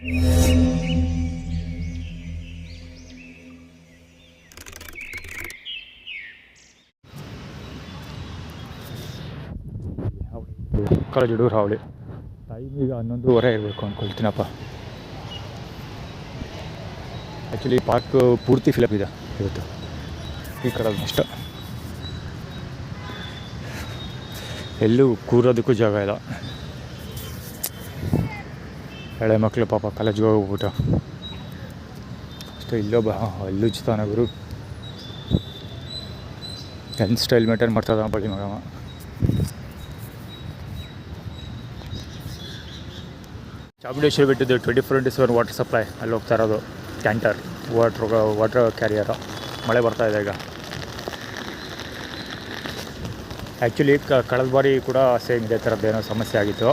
ಜಡೂರು ಹಾವಳಿ ಟೈಮ್ ಈಗ 11:30 ಇರಬೇಕು ಅಂದ್ಕೊಳ್ತೀನಪ್ಪ. ಆ್ಯಕ್ಚುಲಿ ಪಾರ್ಕ್ ಪೂರ್ತಿ ಫಿಲಪ್ ಇದೆ ಇವತ್ತು. ಈ ಕಡೆ ಅಷ್ಟು ಎಲ್ಲೂ ಕೂರೋದಕ್ಕೂ ಜಾಗ ಇಲ್ಲ. ಹಳೆ ಮಕ್ಕಳು ಪಾಪ ಕಾಲೇಜ್ಗೆ ಹೋಗ್ಬಿಟ್ಟು ಅಷ್ಟೇ. ಇಲ್ಲೊಬ್ಬ ಅಲ್ಲುಚ್ತಾನ ಗುರು, ಹೆನ್ ಸ್ಟೈಲ್ ಮೇಂಟೈನ್ ಮಾಡ್ತದ ಬಳಿ ಮಗವ. ಚಾಮುಂಡೇಶ್ವರಿ ಬಿಟ್ಟಿದ್ದು 24x7 ವಾಟರ್ ಸಪ್ಲೈ ಅಲ್ಲಿ ಹೋಗ್ತಾ ಇರೋದು. Canter water carrier. ಮಳೆ ಬರ್ತಾಯಿದೆ ಈಗ. ಆ್ಯಕ್ಚುಲಿ ಕಳೆದ ಬಾರಿ ಕೂಡ ಸೇಮ್ ಇದೇ ಥರದ್ದೇನೋ ಸಮಸ್ಯೆ ಆಗಿತ್ತು.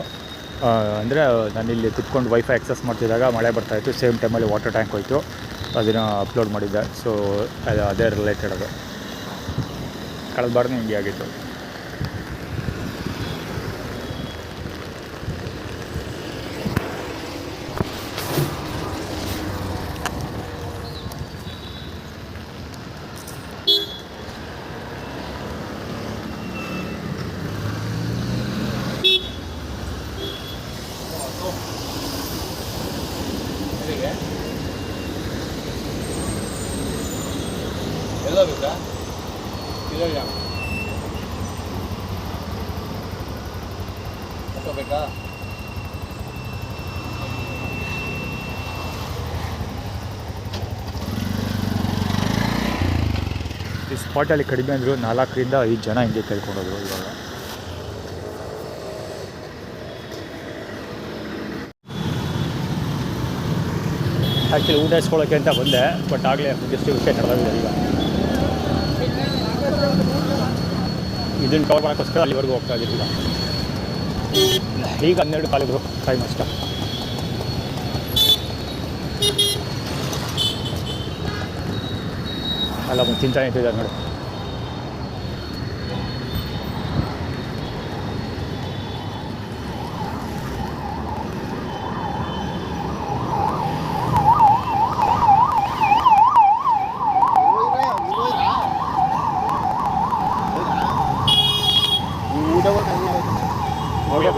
ಅಂದರೆ ನಾನು ಇಲ್ಲಿ ಕುತ್ಕೊಂಡು ವೈಫೈ ಆಕ್ಸೆಸ್ ಮಾಡ್ತಿದ್ದಾಗ ಮಳೆ ಬರ್ತಾಯಿತ್ತು. ಸೇಮ್ ಟೈಮಲ್ಲಿ ವಾಟರ್ ಟ್ಯಾಂಕ್ ಹೋಯಿತು, ಅದನ್ನು ಅಪ್ಲೋಡ್ ಮಾಡಿದ್ದೆ. ಸೊ ಅದೇ ರಿಲೇಟೆಡ್ ಅದು. ಕಳೆದ ಬಾರಿನೂ ಹಿಂಗೆ ಆಗಿತ್ತು. ಎಲ್ಲ ಬೇಕಾ ಇಲ್ಲ ಬೇಕಾ? ಈ ಸ್ಪಾಟಲ್ಲಿ ಕಡಿಮೆ ಅಂದರು 4ರಿಂದ 5 ಜನ ಹಿಂಗೆ ಕೇಳ್ಕೊಂಡೋದ್ರು. ಇವಾಗ ಆ್ಯಕ್ಚುಲಿ ಊಟ ಇಸ್ಕೊಳ್ಳೋಕ್ಕೆ ಅಂತ ಬಂದೆ, ಬಟ್ ಆಗಲೇ ಡಿಸ್ಟ್ರಿಬ್ಯೂಷನ್ ನಡೆದಿದೆ. ಈಗ ಇದನ್ನು ಕವರ್ ಮಾಡೋಕ್ಕೋಸ್ಕರ ಅಲ್ಲಿವರೆಗೂ ಹೋಗ್ತಾ ಇದ್ದೀವಿ. ಈಗ 12 ಕಾಲಿದ್ರು ಟೈಮ್ ಅಷ್ಟ. ಅಲ್ಲ ಒಂದು ಚಿಂತನೆ ಇಟ್ಟಿದ್ದಾರೆ ನೋಡಿ.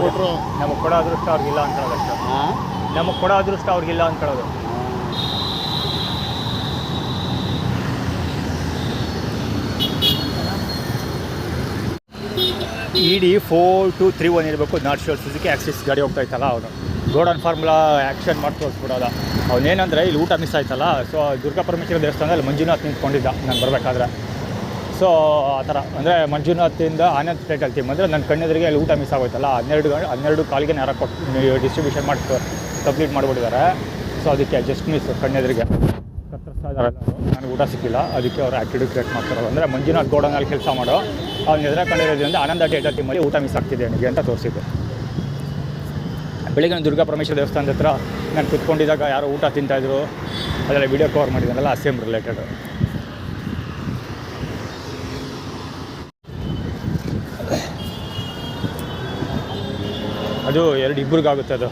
ಕೊಟ್ಟರು ನಮಗೆ ಕೊಡೋ ಅದೃಷ್ಟ ಅವ್ರಿಗಿಲ್ಲ ಅಂದ್ಕೊಳ್ಳೋದು ಅಷ್ಟೇ. ನಮಗೆ ಕೊಡೋ ಅದೃಷ್ಟ ಅವ್ರಿಗಿಲ್ಲ ಅಂದ್ಕೊಳ್ಳೋದು. ಇಡಿ 4231 ಇರಬೇಕು. ನಾರ್ತ್ ಶೋರ್ ಸುಜುಕಿ ಆಕ್ಸಿಸ್ ಗಾಡಿ ಹೋಗ್ತಾ ಇತ್ತಲ್ಲ, ಅವನು ಗೋಡನ್ ಫಾರ್ಮುಲಾ ಆ್ಯಕ್ಷನ್ ಮಾಡಿ ತೋರಿಸ್ಬಿಡೋದ. ಅವನೇನಂದರೆ ಇಲ್ಲಿ ಊಟ ಮಿಸ್ ಆಯ್ತಲ್ಲ. ಸೊ ದುರ್ಗಾ ಪರಮೇಶ್ವರ ದೇವಸ್ಥಾನದಲ್ಲಿ ಮಂಜುನಾಥ್ ನಿಂತ್ಕೊಂಡಿದ್ದ ನಾನು ಬರಬೇಕಾದ್ರೆ. ಸೊ ಆ ಥರ ಅಂದರೆ ಮಂಜುನಾಥಿಂದ ಆನಂದ್ ಪ್ಲೇಟಲ್ಲಿ ಟೀಮ್ ಅಂದರೆ ನನ್ನ ಕಣ್ಣೆದುರಿಗೆ ಅಲ್ಲಿ ಊಟ ಮಿಸ್ ಆಗೋಯ್ತಲ್ಲ. 12 ಕಾಲಿಗೆ ಯಾರ ಕೊಟ್ಟು ಡಿಸ್ಟ್ರಿಬ್ಯೂಷನ್ ಮಾಡಿ ಕಂಪ್ಲೀಟ್ ಮಾಡಿಬಿಟ್ಟಿದ್ದಾರೆ. ಸೊ ಅದಕ್ಕೆ ಜಸ್ಟ್ ಮಿಸ್ ಕಣ್ಣೆದುರಿಗೆ ಕತ್ತರಿಸ್ತಾ ಇದ್ದಾರೆ. ನನಗೆ ಊಟ ಸಿಕ್ಕಿಲ್ಲ, ಅದಕ್ಕೆ ಅವ್ರು ಆ್ಯಕ್ಟಿವಿಟಿ ಕ್ರಿಯೇಟ್ ಮಾಡ್ತಾರೋದು. ಅಂದರೆ ಮಂಜುನಾಥ್ ಗೋಡನಲ್ಲಿ ಕೆಲಸ ಮಾಡೋ ಅವ್ನ ಎದುರ ಕಂಡಿರೋದ್ರಿಂದ ಆನಂದ ಥಿಯೇಟರ್ ಟೀಮಲ್ಲಿ ಊಟ ಮಿಸ್ ಆಗ್ತಿದೆ ನನಗೆ ಅಂತ ತೋರಿಸಿದ್ದು. ಬೆಳಿಗ್ಗೆ ದುರ್ಗಾ ಪರಮೇಶ್ವರ ದೇವಸ್ಥಾನದ ಹತ್ರ ನಾನು ಕುತ್ಕೊಂಡಿದ್ದಾಗ ಯಾರೋ ಊಟ ತಿಂತಾಯಿದ್ರು, ಅದೆಲ್ಲ ವೀಡಿಯೋ ಕವರ್ ಮಾಡಿದ್ದಾನಲ್ಲ, ಸೇಮ್ ರಿಲೇಟೆಡ್. ಅದು ಇಬ್ಬರಿಗೂ ಆಗುತ್ತೆ. ಅದು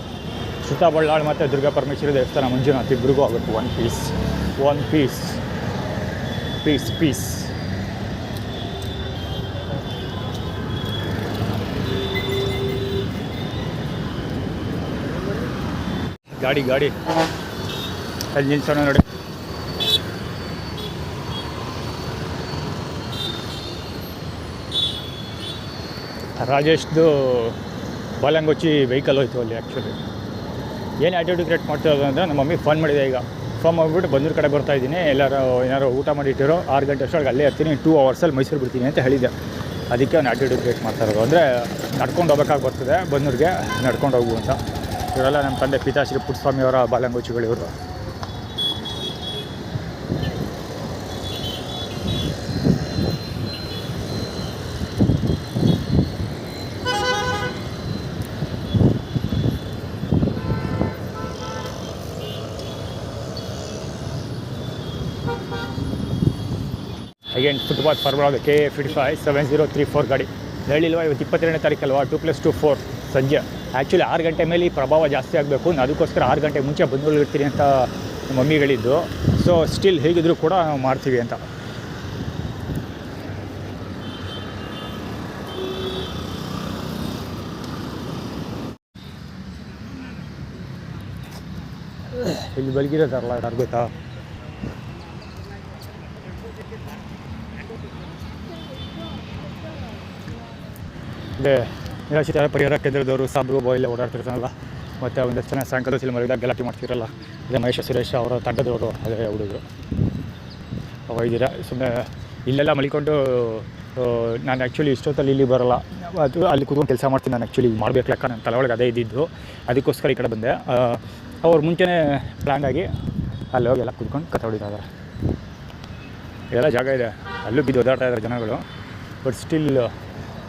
ಶ್ರುತಾ ಬಳ್ಳಾಳ್ ಮತ್ತು ದುರ್ಗಾ ಪರಮೇಶ್ವರಿ ದೇವಸ್ಥಾನ ಮಂಜುನಾಥ್ ಇಬ್ಬರಿಗೂ ಆಗುತ್ತೆ. One piece. ಗಾಡಿ ಅಲ್ಲಿ ನಿಲ್ಸೋಣ ನೋಡಿ. ರಾಜೇಶ್ದು ಬಾಲಂಗೊಚ್ಚಿ ವೆಹಿಕಲ್ ಹೋಯ್ತು ಅಲ್ಲಿ. ಆ್ಯಕ್ಚುಲಿ ಏನು ಆ್ಯಟಿಟ್ಯೂಡ್ ಕ್ರಿಯೇಟ್ ಮಾಡ್ತಿರೋದು ಅಂದರೆ ನಮ್ಮ ಮಮ್ಮಿಗೆ ಫೋನ್ ಮಾಡಿದೆ. ಈಗ ಫೋನ್ ಮಾಡಿಬಿಟ್ಟು ಬಂದೂರು ಕಡೆ ಬರ್ತಾಯಿದ್ದೀನಿ, ಏನಾರು ಊಟ ಮಾಡಿಟ್ಟಿರೋ 6 ಗಂಟೆ ಅಷ್ಟೊಳಗೆ ಅಲ್ಲೇ ಇರ್ತೀನಿ, 2 ಅವರ್ಸಲ್ಲಿ ಮೈಸೂರು ಬಿಡ್ತೀನಿ ಅಂತ ಹೇಳಿದ್ದೆ. ಅದಕ್ಕೆ ಅವ್ನು ಆ್ಯಟಿಟ್ಯೂಡ್ ಕ್ರಿಯೇಟ್ ಮಾಡ್ತಾ ಇರೋದು. ಅಂದರೆ ನಡ್ಕೊಂಡು ಹೋಗ್ಬೇಕಾಗಿ ಬರ್ತದೆ ಬಂದೂರಿಗೆ, ನಡ್ಕೊಂಡು ಹೋಗು ಅಂತ. ಇವರೆಲ್ಲ ನಮ್ಮ ತಂದೆ ಪಿತಾಶ್ರೀ ಪುಟ್ಟಸ್ವಾಮಿಯವರ ಬಾಲಂಗೊಚ್ಚಿಗಳಿವರು. ಅಗೇನ್ ಫುಟ್ಪಾತ್ ಫಾರ್ವರ್ಡ್ KA 55 7034 ಗಾಡಿ ಹೇಳಿಲ್ವ. ಇವತ್ತು 22ನೇ ತಾರೀಕಲ್ವಾ, 2+2 4 ಸಂಜೆ ಆ್ಯಕ್ಚುಲಿ 6 ಗಂಟೆ ಮೇಲೆ ಈ ಪ್ರಭಾವ ಜಾಸ್ತಿ ಆಗಬೇಕು, ಅದಕ್ಕೋಸ್ಕರ 6 ಗಂಟೆ ಮುಂಚೆ ಬಂದುಗಳಿರ್ತೀನಿ ಅಂತ ಮಮ್ಮಿಗಳಿದ್ದು. ಸೊ ಸ್ಟಿಲ್ ಹೇಗಿದ್ರು ಕೂಡ ನಾವು ಮಾಡ್ತೀವಿ ಅಂತ. ಇಲ್ಲಿ ಬೆಳಗಿರೋದಾರಲ್ಲ ಯಾರು ಗೊತ್ತಾ, ಇಲ್ಲೇ ನಿರಾಶ್ರಿತರ ಪರಿಹಾರ ಕೇಂದ್ರದವರು ಸಾಬ್ರು ಬಾಯ್ ಎಲ್ಲ ಓಡಾಡ್ತಿರ್ತಾರಲ್ಲ, ಮತ್ತು ಒಂದಷ್ಟು ಜನ ಸಾಯಂಕಾಲ ಸಿನಿಮಾದಾಗ ಗಲಾಟೆ ಮಾಡ್ತಿರಲ್ಲ, ಇದೇ ಮಹೇಶ ಸುರೇಶ್ ಅವರ ತಂಡದವರು, ಅದೇ ಹುಡುಗರು ಇದ್ದೀರಾ. ಸುಮ್ಮನೆ ಇಲ್ಲೆಲ್ಲ ಮಲಿಕೊಂಡು ನಾನು ಆ್ಯಕ್ಚುಲಿ ಇಷ್ಟೊತ್ತಲ್ಲಿ ಇಲ್ಲಿ ಬರೋಲ್ಲ, ಅದು ಅಲ್ಲಿ ಕೂತ್ಕೊಂಡು ಕೆಲಸ ಮಾಡ್ತೀನಿ. ನಾನು ಆ್ಯಕ್ಚುಲಿ ಮಾಡಬೇಕು ಲೆಕ್ಕ, ನನ್ನ ತಲೆ ಒಳಗೆ ಅದೇ ಇದ್ದಿದ್ದು, ಅದಕ್ಕೋಸ್ಕರ ಈ ಕಡೆ ಬಂದೆ. ಅವ್ರು ಮುಂಚೆನೇ ಪ್ಲ್ಯಾನ್ ಆಗಿ ಅಲ್ಲಿ ಹೋಗಿ ಎಲ್ಲ ಕೂತ್ಕೊಂಡು ಕತೆ ಹೊಡಿತಾ ಇದ್ದಾರೆ. ಎಲ್ಲ ಜಾಗ ಇದೆ, ಅಲ್ಲೂ ಬಿದ್ದು ಓದಾಡ್ತಾ ಇದ್ದಾರೆ ಜನಗಳು. ಬಟ್ ಸ್ಟಿಲ್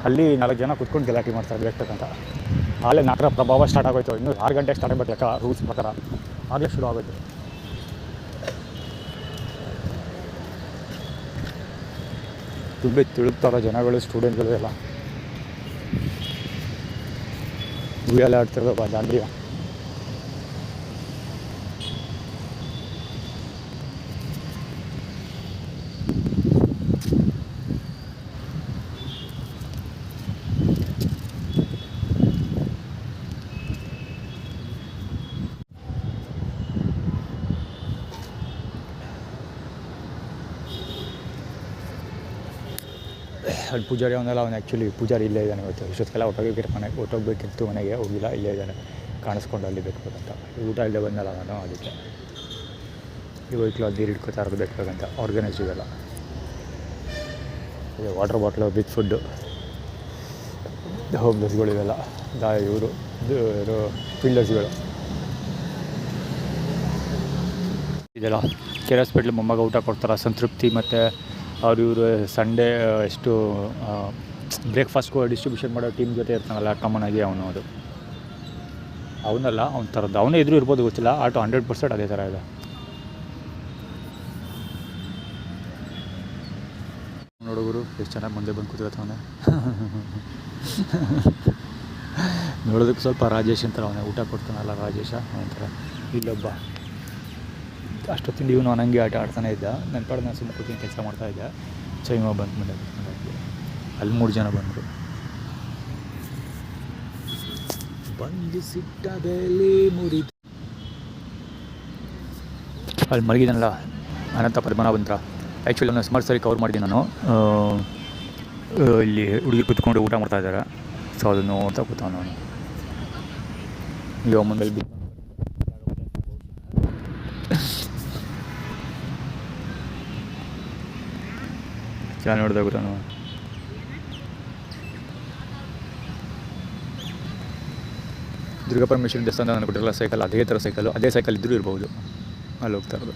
ಅಲ್ಲಿ 4 ಜನ ಕೂತ್ಕೊಂಡು ಗಲಾಟೆ ಮಾಡ್ತಾರೆ ಬೇಕಂತ. ಆಲೇ 4ರ ಪ್ರಭಾವ ಸ್ಟಾರ್ಟ್ ಆಗೋಯ್ತು. ಇನ್ನೂ 6 ಗಂಟೆಗೆ ಸ್ಟಾರ್ಟ್ ಆಗಬೇಕು ಲೆಕ್ಕ, ರೂಲ್ಸ್ ಪ್ರಕಾರ ಆಗಲೇ ಶುರು ಆಗೋಯ್ತು. ತುಂಬಿ ತಿಳುಕ್ತಾರೋ ಜನಗಳು, ಸ್ಟೂಡೆಂಟ್ಗಳು ಎಲ್ಲ ಎಲ್ಲ ಆಡ್ತಿರೋದು ದಾಂಡ್ರಿಯ. ಅಲ್ಲಿ ಪೂಜಾರಿ ಅವನೆಲ್ಲ, ಅವನು ಆ್ಯಕ್ಚುಲಿ ಪೂಜಾರಿ ಇಲ್ಲೇ ಇದ್ದಾನೆ ಇವತ್ತು. ಇಷ್ಟೊತ್ತಿಗೆಲ್ಲ ಹೊಟ್ಟೋಗ್ಬೇಕಿತ್ತು, ಮನೆಗೆ ಹೋಗಿಲ್ಲ, ಇಲ್ಲೇ ಇದ್ದಾನೆ ಕಾಣಿಸ್ಕೊಂಡು ಅಲ್ಲಿ ಬೇಕಂತ. ಊಟ ಇಲ್ಲದೆ ಬಂದಲ್ಲ ನಾನು, ಅದಕ್ಕೆ ಈ ವೈಕ್ಲು ಅದು ನೀರು ಹಿಡ್ಕೊತಾ ಇರೋದು ಬೇಕಂತ. ಆರ್ಗನೈಸ್ ಇದೆಲ್ಲ, ಇದು ವಾಟರ್ ಬಾಟ್ಲು, ವಿತ್ ಫುಡ್ಡು, ಹೋಮ್ಲೆಸ್ಗಳು ಇವೆಲ್ಲ, ಇವರು ಫೀಲ್ಡರ್ಸ್ಗಳು ಇದೆಲ್ಲ. ಕೇರ್ ಹಾಸ್ಪಿಟ್ಲ್ ಮೊಮ್ಮಗ ಊಟ ಕೊಡ್ತಾರೆ, ಸಂತೃಪ್ತಿ. ಮತ್ತು ಇವರು ಸಂಡೇ ಎಷ್ಟು ಬ್ರೇಕ್ಫಾಸ್ಟ್ಗೂ ಡಿಸ್ಟ್ರಿಬ್ಯೂಷನ್ ಮಾಡೋ ಟೀಮ್ ಜೊತೆ ಇರ್ತಾನಲ್ಲ ಕಾಮನ್ ಆಗಿ, ಅವನು ಅದು ಅವನಲ್ಲ, ಅವ್ನ ಥರದ್ದು ಅವನೇ ಇದ್ರೂ ಇರ್ಬೋದು, ಗೊತ್ತಿಲ್ಲ. ಆಟೋ 100% ಅದೇ ಥರ ಇದೆ. ನೋಡುಗರು ಎಷ್ಟು ಚೆನ್ನಾಗಿ ಮುಂದೆ ಬಂದು ಕೂತ್ಕೊತಾವನೆ. ನೋಡೋದಕ್ಕೆ ಸ್ವಲ್ಪ ರಾಜೇಶ್ ಅಂತಾರೆ, ಅವನೇ ಊಟ ಕೊಡ್ತಾನಲ್ಲ ರಾಜೇಶ ಒಂಥರ. ಇಲ್ಲೊಬ್ಬ ಅಷ್ಟೊತ್ತಿಂದ ಇವನು ನನಗೆ ಆಟ ಆಡ್ತಾನೆ ಇದ್ದ. ನನ್ನ ಪಾಡು ನಾನು ಸುಮ್ಮನೆ ಕೂತ್ಕೊಂಡು ಕೆಲಸ ಮಾಡ್ತಾಯಿದ್ದೆ. ಚೈಮ ಬಂದ್ಮೇಲೆ ಅಲ್ಲಿ 3 ಜನ ಬಂದರು. ಬಂದು ಸಿಟ್ಟದಲ್ಲಿ ಮುರಿದು ಅಲ್ಲಿ ಮಲಗಿದನಲ್ಲ ಅನಂತ ಪದ್ಮನಾಭಂತ್ರ. ಆ್ಯಕ್ಚುಲಿ ಅವನು ಸುಮಾರು ಸರಿ ಕವರ್ ಮಾಡಿದ್ದೀನಿ ನಾನು. ಇಲ್ಲಿ ಹುಡುಗಿ ಕೂತ್ಕೊಂಡು ಊಟ ಮಾಡ್ತಾಯಿದ್ದಾರೆ. ಸೊ ಅದನ್ನು ನೋಡ್ತಾ ಕೂತಾವ ನಾನು. ಈಗ ಮುಂದೆ ಬಿದ್ದು ಚೆನ್ನಾಗಿ ನೋಡಿದಾಗ ಗೊತ್ತಾ ನಾವು. ದುರ್ಗಾಪರಮೇಶ್ವರಿ ದೇವಸ್ಥಾನ ನಾನು ಕೊಟ್ಟಿರಲ್ಲ ಸೈಕಲ್, ಅದೇ ಥರ ಸೈಕಲ್ಲು, ಅದೇ ಸೈಕಲ್ ಇದ್ದರೂ ಇರ್ಬೋದು. ಅಲ್ಲಿ ಹೋಗ್ತಾ ಇರೋದು.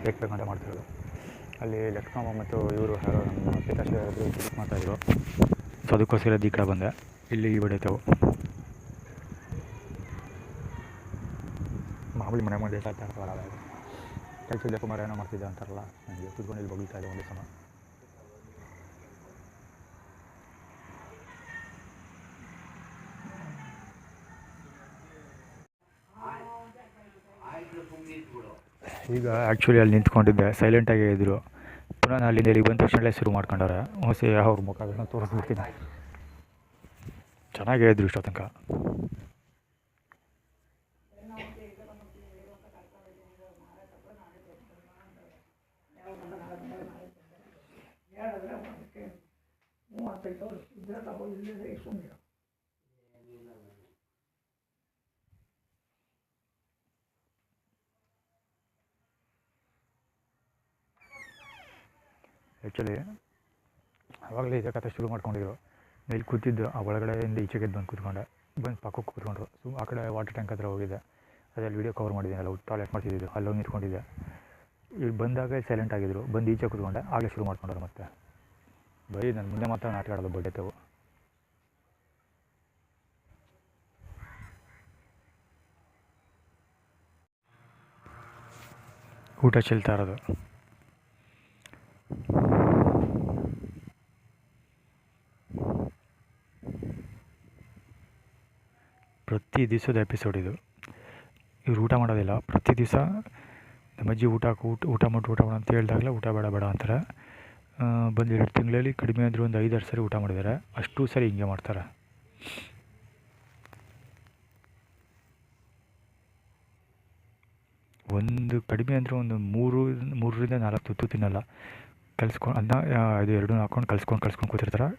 ಬೇಕಂತ ಮಾಡ್ತಿರೋದು. ಅಲ್ಲಿ ಲಕ್ಷ್ಮಮ್ಮ ಮತ್ತು ಇವರು ನಮ್ಮ ಪಿತಾಶ್ರೀ ವಿಸಿಟ್ ಮಾಡ್ತಾಯಿದ್ರು. ಸೊ ಅದಕ್ಕೋಸ್ಕರ ಈ ಕಡೆ ಬಂದೆ. ಇಲ್ಲಿ ಹೊಡಿತಾವೆ ಮಾಮೂಲಿ ಮನೆ ಮುಂದೆ ಸಾಯ್ತಾರಲ್ಲ, ಕೆಲಸ ಕುಮಾರ ಏನೋ ಮಾಡ್ತಿದ್ದೆ ಅಂತಾರಲ್ಲ, ನನಗೆ ಕೂತ್ಕೊಂಡು ಇಲ್ಲಿ ಬಗೀತಾ ಇದೆ ಒಂದೇ ಸಮ. ಈಗ ಆ್ಯಕ್ಚುಲಿ ಅಲ್ಲಿ ನಿಂತ್ಕೊಂಡಿದ್ದೆ, ಸೈಲೆಂಟಾಗೇ ಇದ್ದರು. ಪುನಃ ನಾನು ಅಲ್ಲಿಂದ ಇಲ್ಲಿಗೆ ಬಂದ ತಕ್ಷಣ ಶುರು ಮಾಡ್ಕೊಂಡವ್ರೆ. ಹೊಸ ಅವ್ರ ಮುಖಗಳನ್ನ ತೋರಿಸ್ಬಿಡ್ತೀನಿ. ಚೆನ್ನಾಗೇ ಇದ್ರು ಇಷ್ಟೋ ತನಕ. ಆ್ಯಕ್ಚುಲಿ ಆವಾಗಲೇ ಇದೇ ಕಥೆ ಶುರು ಮಾಡ್ಕೊಂಡಿದ್ರು. ಇಲ್ಲಿ ಕೂತಿದ್ದು, ಆ ಒಳಗಡೆಯಿಂದ ಈಚೆಗೆ ಬಂದು ಕೂತ್ಕೊಂಡೆ. ಬಂದು ಪಕ್ಕಕ್ಕೆ ಕೂತ್ಕೊಂಡ್ರು. ಆ ಕಡೆ ವಾಟರ್ ಟ್ಯಾಂಕ್ ಹತ್ರ ಹೋಗಿದ್ದೆ. ಅದರಲ್ಲಿ ವೀಡಿಯೋ ಕವರ್ ಮಾಡಿದ್ದೀನಲ್ಲ, ಟಾಯ್ಲೆಟ್ ಮಾಡ್ತಿದ್ದು, ಅಲ್ಲೋಗಿ ನಿಂತ್ಕೊಂಡಿದ್ದೆ. ಇಲ್ಲಿ ಬಂದಾಗ ಸೈಲೆಂಟ್ ಆಗಿದ್ದರು. ಬಂದು ಈಚೆ ಕೂತ್ಕೊಂಡೆ, ಆಗಲೇ ಶುರು ಮಾಡ್ಕೊಂಡ್ರು. ಮತ್ತೆ ಬರೀ ನನ್ನ ಮುಂದೆ ಮಾತ್ರ ನಾಟಕ ಆಡೋದು ಬಡ್ಡೆತವು. ಊಟ ಚೆಲ್ತಾ ಇರೋದು. ಪ್ರತಿ ದಿವಸದ ಎಪಿಸೋಡ್ ಇದು. ಇವ್ರು ಊಟ ಮಾಡೋದಿಲ್ಲ, ಪ್ರತಿ ದಿವಸ ನಮ್ಮಜ್ಜಿ ಊಟ ಮಾಡು ಅಂತ ಹೇಳಿದಾಗಲೇ ಊಟ ಬೇಡ ಅಂತಾರೆ. ಬಂದು 2 ತಿಂಗಳಲ್ಲಿ ಕಡಿಮೆ ಅಂದರೂ ಒಂದು 5-6 ಸರಿ ಊಟ ಮಾಡಿದ್ದಾರೆ. ಅಷ್ಟು ಸರಿ ಹಿಂಗೆ ಮಾಡ್ತಾರೆ. ಒಂದು ಕಡಿಮೆ ಅಂದರೆ ಒಂದು 3ರಿಂದ 4 ತುತ್ತು ತಿನ್ನಲ್ಲ. ಅನ್ನ ಇದು 2 ಹಾಕ್ಕೊಂಡು ಕಲಿಸ್ಕೊಂಡು ಕೂತಿರ್ತಾರೆ.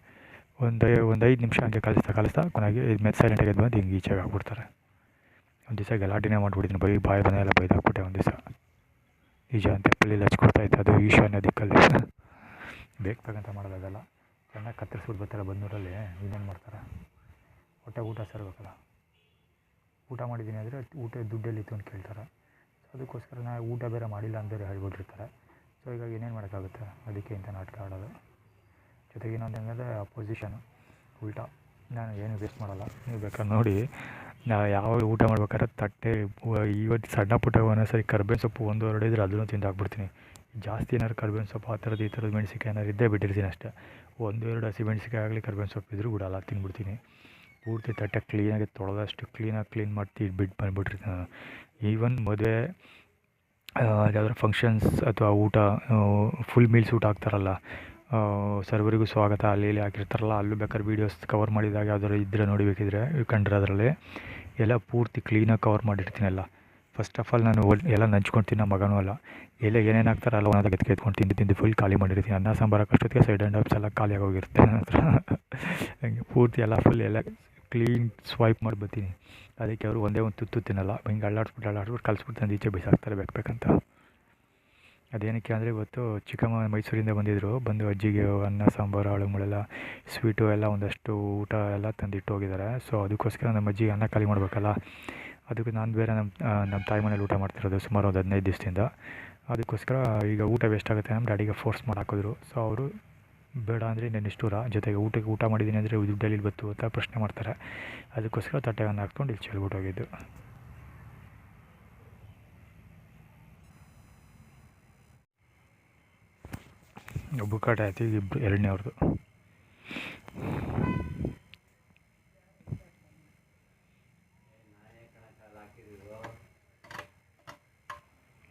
ಒಂದು 5 ನಿಮಿಷ ಹಂಗೆ ಕಲಿಸ್ತಾ ಕೊನೆಗೆ ಮೆತ್ ಸೈಲೆಂಟಾಗಿ ಎದ್ದು ಬಂದು ಹಿಂಗೆ ಈಚೆಗೆ ಹಾಕ್ಬಿಡ್ತಾರೆ. ಒಂದು ದಿವಸ ಗಲಾಟೆನೇ ಮಾಡಿಬಿಟ್ಟಿದ್ದೀನಿ, ಬಾಯಿ ಬನ್ನೆಲ್ಲ ಬೈದಾಕ್ಬಿಟ್ಟೆ. ಒಂದು ದಿವಸ ಈಜ ಅಂತ ಪಲ್ಲಿಲ್ಲಿ ಹಚ್ಕೊಡ್ತಾಯಿತ್ತು, ಅದು ಈಶಾನ್ಯ ದಿಕ್ಕಲ್ಲಿ. ಬೇಕಂತ ಮಾಡೋದಲ್ಲ, ಚೆನ್ನಾಗಿ ಕತ್ತರಿಸ್ಬಿಟ್ಟು ಬರ್ತಾರೆ ಬಂದೂರಲ್ಲಿ. ಇನ್ನೇನು ಮಾಡ್ತಾರೆ, ಊಟ ಸೇರಬೇಕಲ್ಲ. ಊಟ ಮಾಡಿದ್ದೀನಿ ಅಂದರೆ ಊಟ ದುಡ್ಡೆಲ್ಲಿತ್ತು ಅಂತ ಕೇಳ್ತಾರೆ. ಅದಕ್ಕೋಸ್ಕರ ನಾವು ಊಟ ಬೇರೆ ಮಾಡಿಲ್ಲ ಅಂದರೆ ಹೇಳ್ಬಿಟ್ಟಿರ್ತಾರೆ. ಸೊ ಈಗ ಏನೇನು ಮಾಡೋಕ್ಕಾಗುತ್ತೆ, ಅದಕ್ಕೆ ಇಂಥ ನಾಟಕ ಆಡೋದು. ಜೊತೆಗೆ ಇನ್ನೊಂದು ಹೆಂಗಂದರೆ ಅಪೋಸಿಷನು ಉಲ್ಟಾ. ನಾನು ಏನು ವೇಸ್ಟ್ ಮಾಡೋಲ್ಲ, ನೀವು ಬೇಕಾದ್ರೆ ನೋಡಿ. ನಾವು ಯಾವಾಗ ಊಟ ಮಾಡ್ಬೇಕಾದ್ರೆ ತಟ್ಟೆ ಇವತ್ತು ಸಣ್ಣ ಪುಟ್ಟ ಒಂದೊಂದ್ಸರಿ ಕರ್ಬೇವಿನ ಸೊಪ್ಪು 1-2 ಇದ್ರೆ ಅದನ್ನು ತಿಂದು ಹಾಕ್ಬಿಡ್ತೀನಿ. ಜಾಸ್ತಿ ಏನಾದ್ರು ಕರ್ಬೇವಿನ ಸೊಪ್ಪು ಆ ಥರದ್ದು ಈ ಥರದ್ದು ಮೆಣಸಿಕಾಯಿ ಏನಾದ್ರು ಇದ್ದೇ ಬಿಟ್ಟಿರ್ತೀನಿ ಅಷ್ಟೇ. 1-2 ಹಸಿ ಮೆಣಸಿಕಾಯಿ ಆಗಲಿ ಕರ್ಬೇವಿನ ಸೊಪ್ಪು ಇದ್ರೂ ಬಿಡಲ್ಲ, ತಿಂದ್ಬಿಡ್ತೀನಿ. ಪೂರ್ತಿ ತಟ್ಟೆ ಕ್ಲೀನಾಗಿ ತೊಳೆದಷ್ಟು ಕ್ಲೀನ್ ಮಾಡಿ ಬಿಟ್ಟು ಬಂದುಬಿಟ್ಟಿರ್ತೀನಿ ನಾನು. ಈವನ್ ಮದುವೆ ಯಾವುದಾದ್ರೂ ಫಂಕ್ಷನ್ಸ್ ಅಥವಾ ಊಟ ಫುಲ್ ಮೀಲ್ಸ್ ಊಟ ಹಾಕ್ತಾರಲ್ಲ, ಸರ್ವರಿಗೂ ಸ್ವಾಗತ ಅಲ್ಲಿ ಇಲ್ಲಿ ಹಾಕಿರ್ತಾರಲ್ಲ, ಅಲ್ಲೂ ಬೇಕಾದ್ರೆ ವೀಡಿಯೋಸ್ ಕವರ್ ಮಾಡಿದಾಗ ಯಾವ್ದಾದ್ರು ಇದ್ದರೆ ನೋಡಿಬೇಕಿದ್ರೆ ಕಂಡ್ರೆ ಅದರಲ್ಲಿ ಎಲ್ಲ ಪೂರ್ತಿ ಕ್ಲೀನಾಗಿ ಕವರ್ ಮಾಡಿರ್ತೀನಿ ಎಲ್ಲ. ಫಸ್ಟ್ ಆಫ್ ಆಲ್ ನಾನು ಎಲ್ಲ ನಂಚ್ಕೊಂಡು ನಮ್ಮ ಮಗನೂ ಅಲ್ಲ, ಎಲ್ಲ ಏನೇನು ಹಾಕ್ತಾರಲ್ಲ ಒಂದೊಂದು ಎತ್ಕೊಂಡು ತಿಂದು ಫುಲ್ ಖಾಲಿ ಮಾಡಿರ್ತೀನಿ. ಅನ್ನ ಸಾಂಬಾರು ಅಷ್ಟೊತ್ತಿಗೆ ಸೈಡ್ ಆ್ಯಂಡ್ ಆಪ್ಸ್ ಎಲ್ಲ ಖಾಲಿಯಾಗಿ ಹೋಗಿರುತ್ತೆ ನನ್ನ ಹತ್ರ. ಹಂಗೆ ಪೂರ್ತಿ ಎಲ್ಲ ಫುಲ್ ಎಲ್ಲ ಕ್ಲೀನ್ ಸ್ವೈಪ್ ಮಾಡಿ ಬರ್ತೀನಿ. ಅದಕ್ಕೆ ಅವರು ಒಂದೇ ಒಂದು ತುತ್ತು ತಿನ್ನಲ್ಲ, ಹಿಂಗೆ ಅಳ್ಳಾಡ್ಸ್ಬಿಟ್ಟು ಕಲಿಸ್ಬಿಟ್ಟು ತಂದು ಈಚೆ ಬೇಕಂತ. ಅದೇನಕ್ಕೆ ಅಂದರೆ ಇವತ್ತು ಮೈಸೂರಿಂದ ಬಂದು ಅಜ್ಜಿಗೆ ಅನ್ನ ಸಾಂಬಾರು ಆಳುಗಳೆಲ್ಲ ಸ್ವೀಟು ಎಲ್ಲ ಒಂದಷ್ಟು ಊಟ ಎಲ್ಲ ತಂದಿಟ್ಟು ಹೋಗಿದ್ದಾರೆ. ಸೊ ಅದಕ್ಕೋಸ್ಕರ ನಮ್ಮ ಅಜ್ಜಿಗೆ ಅನ್ನ ಖಾಲಿ ಮಾಡಬೇಕಲ್ಲ, ಅದಕ್ಕೆ ನಾನು ಬೇರೆ ನಮ್ಮ ತಾಯಿ ಮನೇಲಿ ಊಟ ಮಾಡ್ತಿರೋದು ಸುಮಾರು ಒಂದು 15 ದಿವಸದಿಂದ. ಅದಕ್ಕೋಸ್ಕರ ಈಗ ಊಟ ವೇಸ್ಟ್ ಆಗುತ್ತೆ ನಮ್ಮ ಡ್ಯಾಡಿಗೆ ಫೋರ್ಸ್ ಮಾಡಿ ಹಾಕಿದ್ರು. ಸೊ ಅವರು ಬೇಡ ಅಂದರೆ ಇನ್ನೇನು ನಿಷ್ಠೂರ, ಜೊತೆಗೆ ಊಟ ಮಾಡಿದ್ದೀನಿ ಅಂದರೆ ದುಡ್ಡಲ್ಲಿ ಬತ್ತು ಅಂತ ಪ್ರಶ್ನೆ ಮಾಡ್ತಾರೆ. ಅದಕ್ಕೋಸ್ಕರ ತಟ್ಟೆಯನ್ನು ಹಾಕ್ಕೊಂಡು ಇಲ್ಲಿ ಚೆಲ್ಬಿಟ್ಟು ಹೋಗಿದ್ದು. ಒಬ್ಬ ಕಾಟ ಆಯ್ತು, ಈಗ 2ನೇ ಅವ್ರದ್ದು.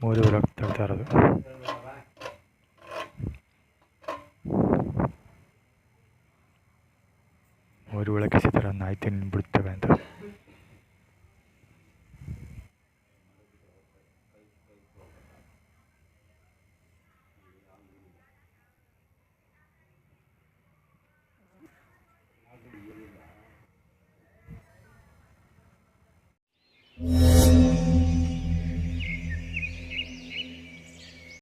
ಮೂರುವರೆಗೆ ತರ್ತಾ ಇರೋದು. ಮೂರು ಒಳಗೆ ಕಿಸಿತಾರೆ ನಾಯಿ ತಿಂದು ಬಿಡ್ತವೆ ಅಂತ.